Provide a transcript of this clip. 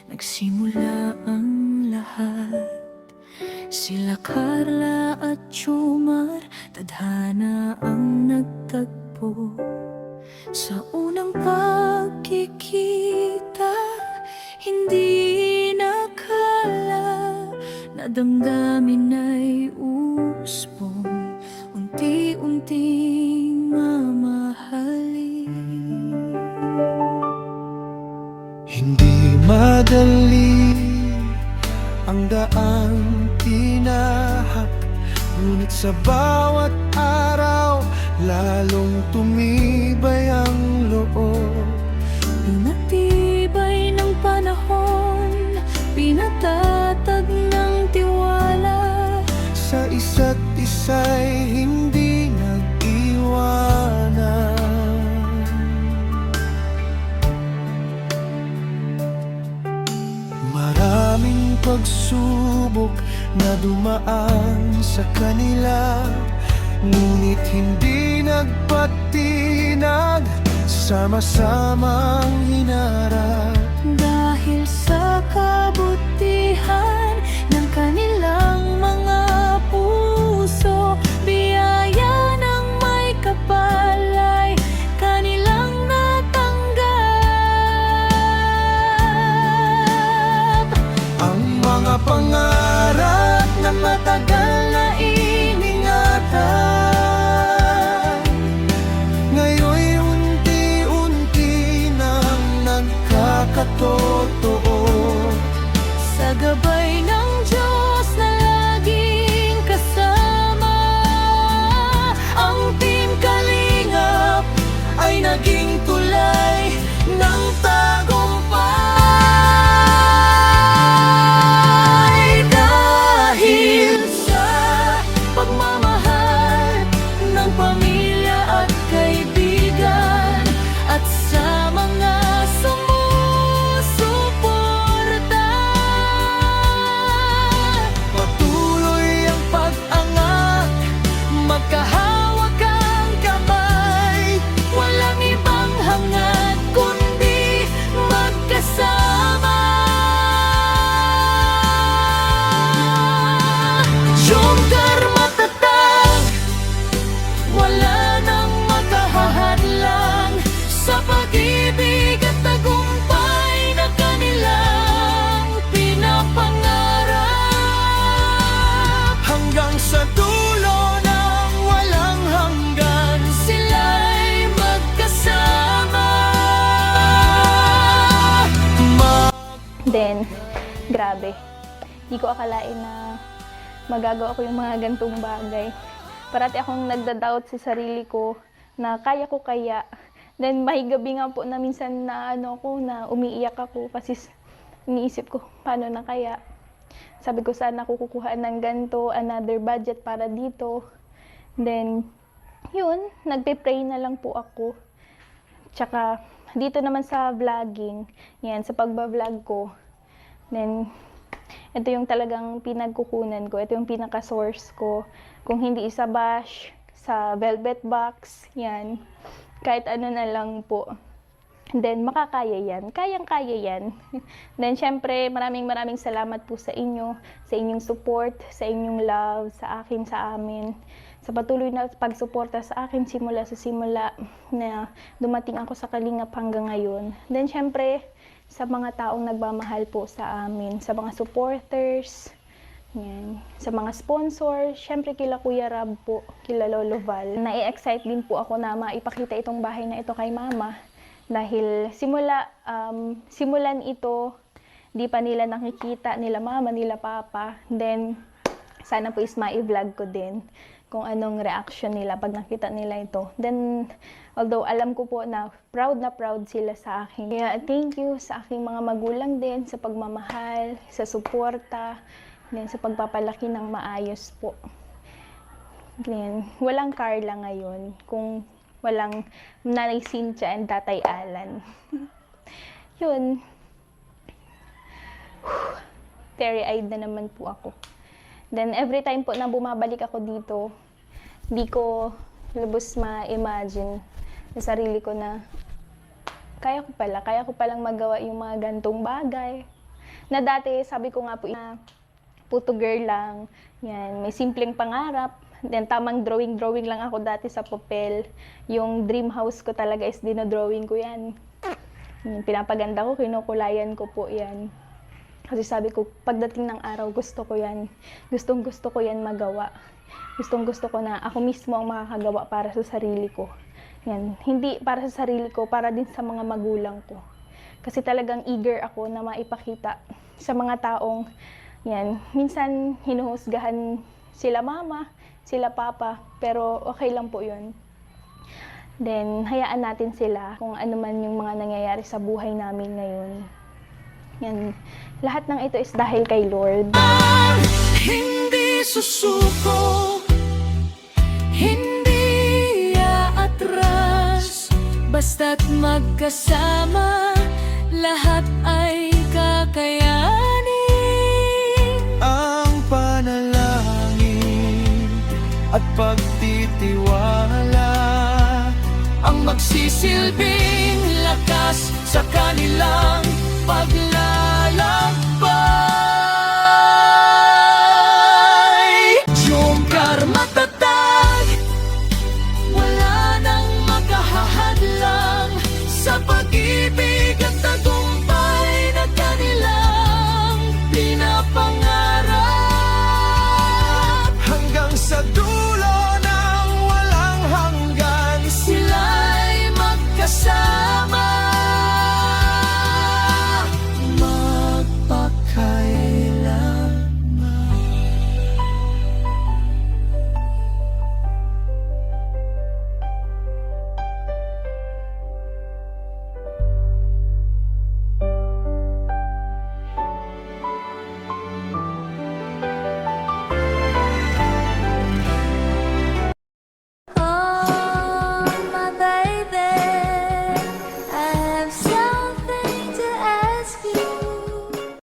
nagsimula ang lahat. Sila Carla at Jomar, tadhana ang nagtagpo. Sa unang pagkikita, hindi nakala na damdamin ay usbong, unti-unting mamahalin. Hindi madali ang daang tinahak, ngunit sa bawat araw lalong tumibay ang loob. Pinatibay ng panahon, pinatatag ng tiwala. Sa isa't isa'y hindi nag-iwanan. Maraming pagsubok na dumaan sa kanila, ngunit hindi nagpatinag, sama-samang hinarap. Dahil sa kabutihan ng kanilang mga puso, biyaya ng may kapal ay kanilang natanggap. Ang mga pangarap na matagal na iningatan, ngayon'y unti-unti nang nagkakatotoo. Sa gabay ng Diyos na laging kasama, ang Team Kalingap ay naging tulay ng tagumpay. Dahil sa pagmamahal ng pamilya at kaibigan, at sa mga sumusuporta, Patuloy ang pag-angat, magkahawak ang kamay, walang ibang hangad kundi magkasama. Jomar matatag, wala nang makahahadlang sa pag-ibig at tagumpay na kanilang pinapangarap. hanggang sa dulo ng walang hanggan. Sila'y magkasama. Then, grabe. Di ko akalain na magagawa ko yung mga gantong bagay. Parati akong nagda-doubt sa sarili ko na kaya ko kaya. Then, may gabi nga po na minsan na na umiiyak ako kasi iniisip ko, paano na kaya? Sabi ko, sana ako kukuha ng ganito, another budget para dito. Then, yun, nagpe-pray na lang po ako. Tsaka, dito naman sa vlogging, yan, sa pagbablog ko. Then, ito yung talagang pinagkukunan ko. Ito yung pinaka-source ko. Kung hindi isa bash, sa velvet box, yan. Kahit ano na lang po. Then, makakaya yan. Kayang-kaya yan. Then, syempre, maraming salamat po sa inyo, sa inyong support, sa inyong love, sa akin, sa amin. Sa patuloy na pagsuporta sa akin simula na dumating ako sa Kalingap hanggang ngayon. Then, syempre, sa mga taong nagmamahal po sa amin, sa mga supporters, yan, sa mga sponsors, syempre kila Kuya Rab po, kila Lolo Val. Nai-excite din po ako na maipakita itong bahay na ito kay Mama. Dahil simulan ito, di pa nila nakikita, nila Mama, nila Papa. Then, sana po is ma-vlog ko din kung anong reaction nila pag nakita nila ito. Then, although alam ko po na proud sila sa akin. Kaya thank you sa aking mga magulang din, sa pagmamahal, sa suporta, then sa pagpapalaki ng maayos po. Then, walang Carla ngayon kung walang Nanay Cynthia and Tatay Alan. Yun. Teary-eyed na naman po ako. Then, every time po na bumabalik ako dito, di ko lubos ma-imagine sa sarili ko na kaya ko palang magawa yung mga gantong bagay. Na dati, sabi ko nga po, na puto girl lang. Yan, may simpleng pangarap. Then, tamang drawing lang ako dati sa papel. Yung dream house ko talaga is dinodrawing ko yan. Pinapaganda ko, kinukulayan ko po yan. Kasi sabi ko, pagdating ng araw, gusto ko yan. Gustong-gusto ko yan magawa. Gustong-gusto ko na ako mismo ang makakagawa para sa sarili ko. Yan. Hindi para sa sarili ko, para din sa mga magulang ko. Kasi talagang eager ako na maipakita sa mga taong, yan, minsan hinuhusgahan sila mama, sila papa, pero okay lang po yun. Then, hayaan natin sila kung ano man yung mga nangyayari sa buhay namin ngayon. Yan. Lahat ng ito is dahil kay Lord. Hindi susuko, hindi aatras, Basta't magkasama, lahat ay kakayanin. ang panalangin at pagtitiwala ang magsisilbing lakas sa kanilang